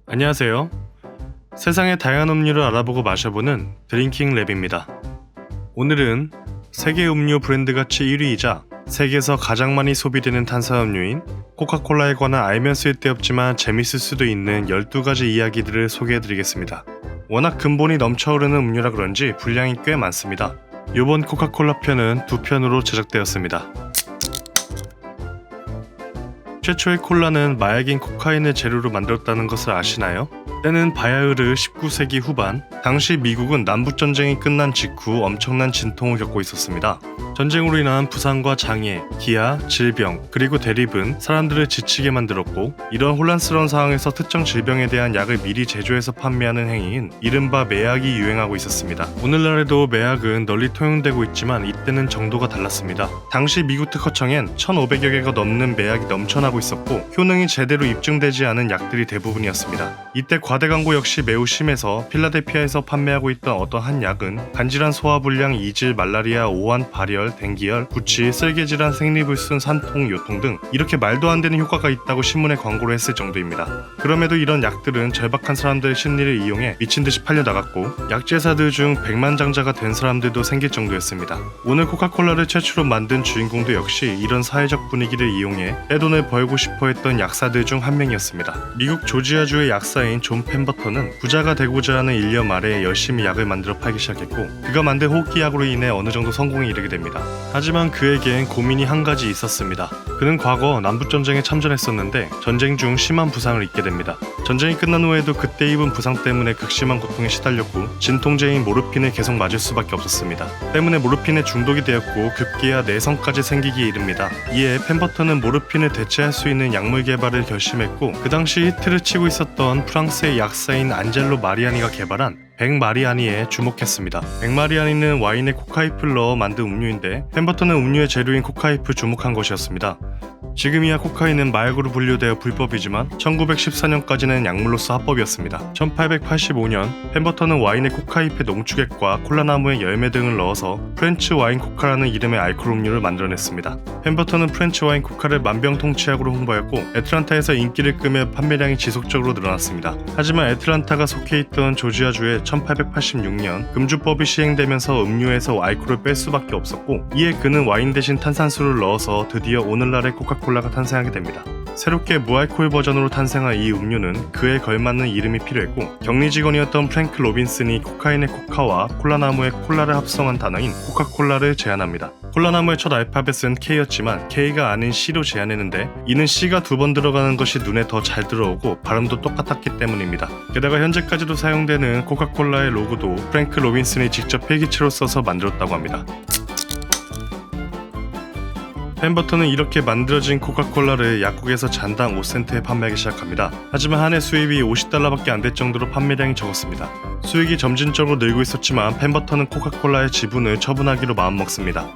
안녕하세요. 세상의 다양한 음료를 알아보고 마셔보는 드링킹 랩입니다. 오늘은 세계 음료 브랜드 가치 1위이자 세계에서 가장 많이 소비되는 탄산음료인 코카콜라에 관한 알면 쓸데없지만 재밌을 수도 있는 12가지 이야기들을 소개해드리겠습니다. 워낙 근본이 넘쳐흐르는 음료라 그런지 분량이 꽤 많습니다. 이번 코카콜라 편은 2편으로 제작되었습니다. 최초의 콜라는 마약인 코카인을 재료로 만들었다는 것을 아시나요? 때는 바야흐르 19세기 후반, 당시 미국은 남북전쟁이 끝난 직후 엄청난 진통을 겪고 있었습니다. 전쟁으로 인한 부상과 장애, 기아, 질병, 그리고 대립은 사람들을 지치게 만들었고, 이런 혼란스러운 상황에서 특정 질병에 대한 약을 미리 제조해서 판매하는 행위인 이른바 매약이 유행하고 있었습니다. 오늘날에도 매약은 널리 통용되고 있지만 이때는 정도가 달랐습니다. 당시 미국 특허청엔 1,500여 개가 넘는 매약이 넘쳐나고 있었고, 효능이 제대로 입증되지 않은 약들이 대부분이었습니다. 이때 과대 광고 역시 매우 심해서 필라델피아에서 판매하고 있던 어떤 한 약은 간질환, 소화불량, 이질, 말라리아, 오한, 발열, 댕기열, 구취, 쓸개질환, 생리불순, 산통, 요통 등 이렇게 말도 안 되는 효과가 있다고 신문에 광고를 했을 정도입니다. 그럼에도 이런 약들은 절박한 사람들의 심리를 이용해 미친듯이 팔려나갔고, 약제사들 중 백만장자가 된 사람들도 생길 정도였습니다. 오늘 코카콜라를 최초로 만든 주인공도 역시 이런 사회적 분위기를 이용해 떼돈을 벌고 싶어 했던 약사들 중 한 명이었습니다. 미국 조지아주의 약사인 존 펜버턴은 부자가 되고자 하는 일념 아래 열심히 약을 만들어 팔기 시작했고, 그가 만든 호흡기약으로 인해 어느 정도 성공에 이르게 됩니다. 하지만 그에겐 고민이 한 가지 있었습니다. 그는 과거 남북전쟁에 참전했었는데 전쟁 중 심한 부상을 입게 됩니다. 전쟁이 끝난 후에도 그때 입은 부상 때문에 극심한 고통에 시달렸고, 진통제인 모르핀을 계속 맞을 수밖에 없었습니다. 때문에 모르핀에 중독이 되었고 급기야 내성까지 생기기에 이릅니다. 이에 펜버턴은 모르핀을 대체할 수 있는 약물 개발을 결심했고, 그 당시 히트를 치고 있었던 프랑스의 약사인 안젤로 마리아니가 개발한 백마리아니에 주목했습니다. 백마리아니는 와인에 코카잎을 넣어 만든 음료인데, 펜버턴은 음료의 재료인 코카잎을 주목한 것이었습니다. 지금이야 코카인은 마약으로 분류되어 불법이지만 1914년까지는 약물로서 합법이었습니다. 1885년 펜버턴은 와인에 코카잎의 농축액과 콜라나무의 열매 등을 넣어서 프렌치 와인 코카라는 이름의 알코올 음료를 만들어냈습니다. 펜버턴은 프렌치 와인 코카를 만병통치약으로 홍보했고, 애틀란타에서 인기를 끄며 판매량이 지속적으로 늘어났습니다. 하지만 애틀란타가 속해 있던 조지아주에 1886년 금주법이 시행되면서 음료에서 알코올을 뺄 수밖에 없었고, 이에 그는 와인 대신 탄산수를 넣어서 드디어 오늘날의 코카콜라가 탄생하게 됩니다. 새롭게 무알코올 버전으로 탄생한 이 음료는 그에 걸맞는 이름이 필요했고, 격리 직원이었던 프랭크 로빈슨이 코카인의 코카와 콜라나무의 콜라를 합성한 단어인 코카콜라를 제안합니다. 콜라나무의 첫 알파벳은 K였지만 K가 아닌 C로 제안했는데, 이는 C가 2번 들어가는 것이 눈에 더 잘 들어오고 발음도 똑같았기 때문입니다. 게다가 현재까지도 사용되는 코카콜라의 로고도 프랭크 로빈슨이 직접 필기체로 써서 만들었다고 합니다. 펜버턴은 이렇게 만들어진 코카콜라를 약국에서 잔당 5센트에 판매하기 시작합니다. 하지만 한 해 수입이 $50밖에 안 될 정도로 판매량이 적었습니다. 수익이 점진적으로 늘고 있었지만 펜버턴은 코카콜라의 지분을 처분하기로 마음먹습니다.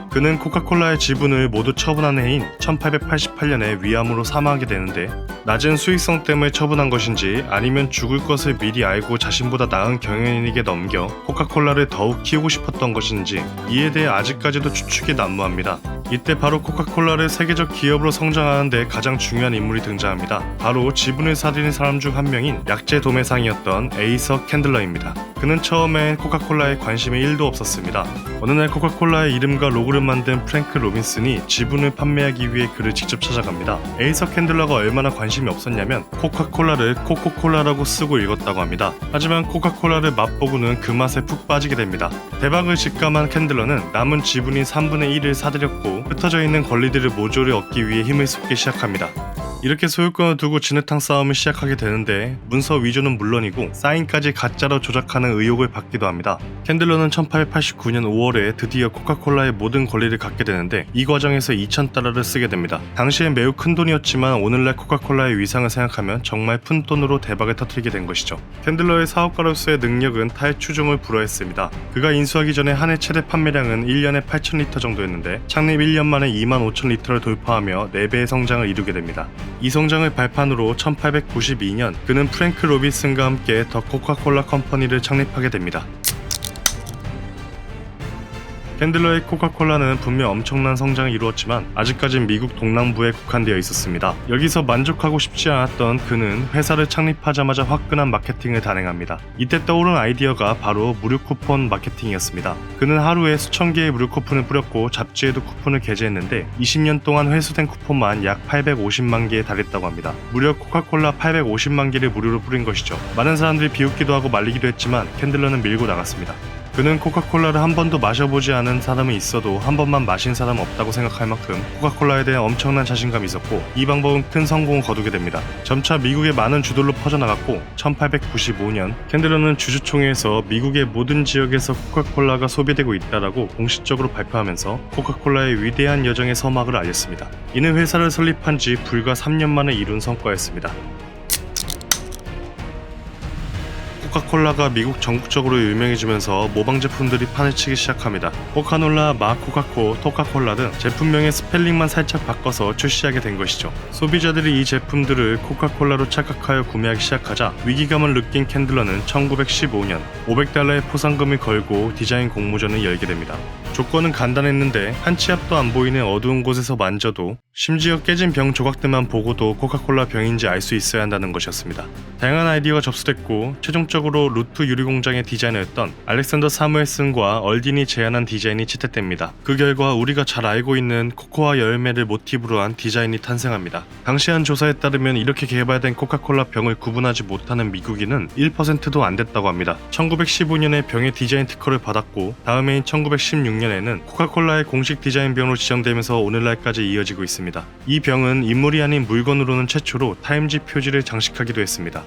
그는 코카콜라의 지분을 모두 처분한 해인 1888년에 위암으로 사망하게 되는데, 낮은 수익성 때문에 처분한 것인지 아니면 죽을 것을 미리 알고 자신보다 나은 경영인에게 넘겨 코카콜라를 더욱 키우고 싶었던 것인지, 이에 대해 아직까지도 추측이 난무합니다. 이때 바로 코카콜라를 세계적 기업으로 성장하는 데 가장 중요한 인물이 등장합니다. 바로 지분을 사들인 사람 중 한 명인 약재 도매상이었던 에이서 캔들러입니다. 그는 처음엔 코카콜라에 관심이 1도 없었습니다. 어느 날 코카콜라의 이름과 로고를 만든 프랭크 로빈슨이 지분을 판매하기 위해 그를 직접 찾아갑니다. 에이서 캔들러가 얼마나 관심이 없었냐면 코카콜라를 코코콜라라고 쓰고 읽었다고 합니다. 하지만 코카콜라를 맛보고는 그 맛에 푹 빠지게 됩니다. 대박을 직감한 캔들러는 남은 지분인 3분의 1을 사들였고, 흩어져 있는 권리들을 모조리 얻기 위해 힘을 쏟기 시작합니다. 이렇게 소유권을 두고 진흙탕 싸움을 시작하게 되는데, 문서 위조는 물론이고 사인까지 가짜로 조작하는 의혹을 받기도 합니다. 캔들러는 1889년 5월에 드디어 코카콜라의 모든 권리를 갖게 되는데, 이 과정에서 $2,000를 쓰게 됩니다. 당시엔 매우 큰 돈이었지만 오늘날 코카콜라의 위상을 생각하면 정말 푼 돈으로 대박을 터뜨리게 된 것이죠. 캔들러의 사업가로서의 능력은 탈추종을 불허했습니다. 그가 인수하기 전에 한 해 최대 판매량은 1년에 8,000리터 정도였는데, 창립 1년 만에 25,000리터를 돌파하며 4배의 성장을 이루게 됩니다. 이 성장을 발판으로 1892년 그는 프랭크 로빈슨과 함께 더 코카콜라 컴퍼니를 창립하게 됩니다. 캔들러의 코카콜라는 분명 엄청난 성장을 이루었지만 아직까진 미국 동남부에 국한되어 있었습니다. 여기서 만족하고 싶지 않았던 그는 회사를 창립하자마자 화끈한 마케팅을 단행합니다. 이때 떠오른 아이디어가 바로 무료 쿠폰 마케팅이었습니다. 그는 하루에 수천 개의 무료 쿠폰을 뿌렸고 잡지에도 쿠폰을 게재했는데 20년 동안 회수된 쿠폰만 약 850만 개에 달했다고 합니다. 무려 코카콜라 850만 개를 무료로 뿌린 것이죠. 많은 사람들이 비웃기도 하고 말리기도 했지만 캔들러는 밀고 나갔습니다. 그는 코카콜라를 한 번도 마셔보지 않은 사람은 있어도 한 번만 마신 사람은 없다고 생각할 만큼 코카콜라에 대한 엄청난 자신감이 있었고 이 방법은 큰 성공을 거두게 됩니다. 점차 미국의 많은 주들로 퍼져나갔고 1895년 캔들러는 주주총회에서 미국의 모든 지역에서 코카콜라가 소비되고 있다라고 공식적으로 발표하면서 코카콜라의 위대한 여정의 서막을 알렸습니다. 이는 회사를 설립한 지 불과 3년 만에 이룬 성과였습니다. 코카콜라가 미국 전국적으로 유명해지면서 모방 제품들이 판을 치기 시작합니다. 코카놀라, 마코카코, 토카콜라 등 제품명의 스펠링만 살짝 바꿔서 출시하게 된 것이죠. 소비자들이 이 제품들을 코카콜라로 착각하여 구매하기 시작하자 위기감을 느낀 캔들러는 1915년 $500의 포상금을 걸고 디자인 공모전을 열게 됩니다. 조건은 간단했는데 한 치 앞도 안 보이는 어두운 곳에서 만져도 심지어 깨진 병 조각들만 보고도 코카콜라 병인지 알 수 있어야 한다는 것이었습니다. 다양한 아이디어가 접수됐고 최종적으로 루트 유리공장의 디자이너였던 알렉산더 사무엘슨과 얼딘이 제안한 디자인이 채택됩니다. 그 결과 우리가 잘 알고 있는 코코아 열매를 모티브로 한 디자인이 탄생합니다. 당시 한 조사에 따르면 이렇게 개발된 코카콜라 병을 구분하지 못하는 미국인은 1%도 안 됐다고 합니다. 1915년에 병의 디자인 특허를 받았고 다음 해인 1916년에는 코카콜라의 공식 디자인 병으로 지정되면서 오늘날까지 이어지고 있습니다. 이 병은 인물이 아닌 물건으로는 최초로 타임지 표지를 장식하기도 했습니다.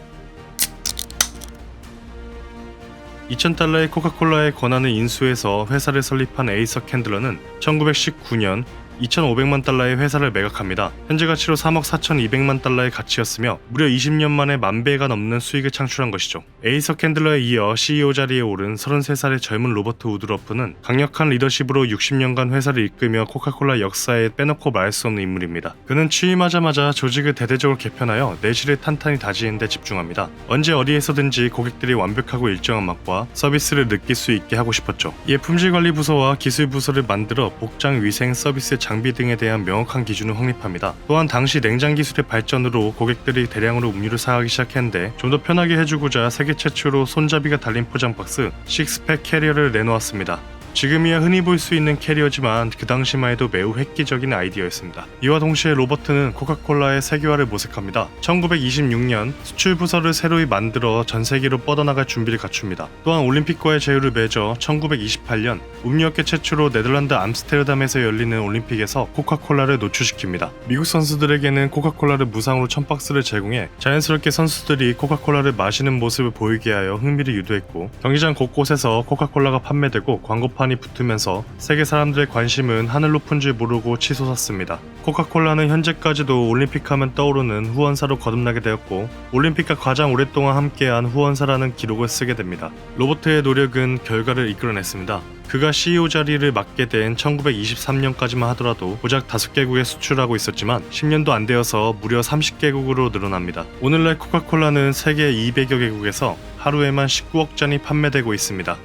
$2,000의 코카콜라의 권한을 인수해서 회사를 설립한 에이서 캔들러는 1919년 $2,500만 회사를 매각합니다. 현재 가치로 $3억 4,200만 달러의 가치였으며 무려 20년 만에 10,000배가 넘는 수익을 창출한 것이죠. 에이서 캔들러에 이어 CEO 자리에 오른 33살의 젊은 로버트 우드러프는 강력한 리더십으로 60년간 회사를 이끌며 코카콜라 역사에 빼놓고 말 수 없는 인물입니다. 그는 취임하자마자 조직을 대대적으로 개편하여 내실을 탄탄히 다지는 데 집중합니다. 언제 어디에서든지 고객들이 완벽하고 일정한 맛과 서비스를 느낄 수 있게 하고 싶었죠. 이에 품질관리부서와 기술부서를 만들어 복장, 위생, 서비스, 장비 등에 대한 명확한 기준을 확립합니다. 또한 당시 냉장 기술의 발전으로 고객들이 대량으로 음료를 사가기 시작했는데 좀 더 편하게 해주고자 세계 최초로 손잡이가 달린 포장 박스 식스팩 캐리어를 내놓았습니다. 지금이야 흔히 볼 수 있는 캐리어지만 그 당시만 해도 매우 획기적인 아이디어였습니다. 이와 동시에 로버트는 코카콜라의 세계화를 모색합니다. 1926년 수출 부서를 새로이 만들어 전 세계로 뻗어나갈 준비를 갖춥니다. 또한 올림픽과의 제휴를 맺어 1928년 음료업계 최초로 네덜란드 암스테르담에서 열리는 올림픽에서 코카콜라를 노출시킵니다. 미국 선수들에게는 코카콜라를 무상으로 1000박스를 제공해 자연스럽게 선수들이 코카콜라를 마시는 모습을 보이게 하여 흥미를 유도했고 경기장 곳곳에서 코카콜라가 판매되고 광고판이 붙으면서 세계 사람들의 관심은 하늘 높은 줄 모르고 치솟았습니다. 코카콜라는 현재까지도 올림픽하면 떠오르는 후원사로 거듭나게 되었고 올림픽과 가장 오랫동안 함께한 후원사라는 기록을 쓰게 됩니다. 로버트의 노력은 결과를 이끌어냈습니다. 그가 CEO 자리를 맡게 된 1923년까지만 하더라도 고작 5개국에 수출하고 있었지만 10년도 안 되어서 무려 30개국으로 늘어납니다. 오늘날 코카콜라는 세계 200여 개국에서 하루에만 19억 잔이 판매되고 있습니다.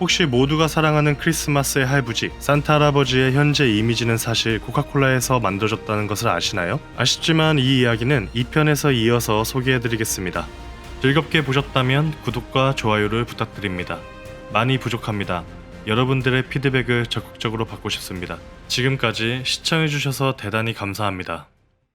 혹시 모두가 사랑하는 크리스마스의 할부지 산타 할아버지의 현재 이미지는 사실 코카콜라에서 만들어졌다는 것을 아시나요? 아쉽지만 이 이야기는 2편에서 이어서 소개해드리겠습니다. 즐겁게 보셨다면 구독과 좋아요를 부탁드립니다. 많이 부족합니다. 여러분들의 피드백을 적극적으로 받고 싶습니다. 지금까지 시청해주셔서 대단히 감사합니다.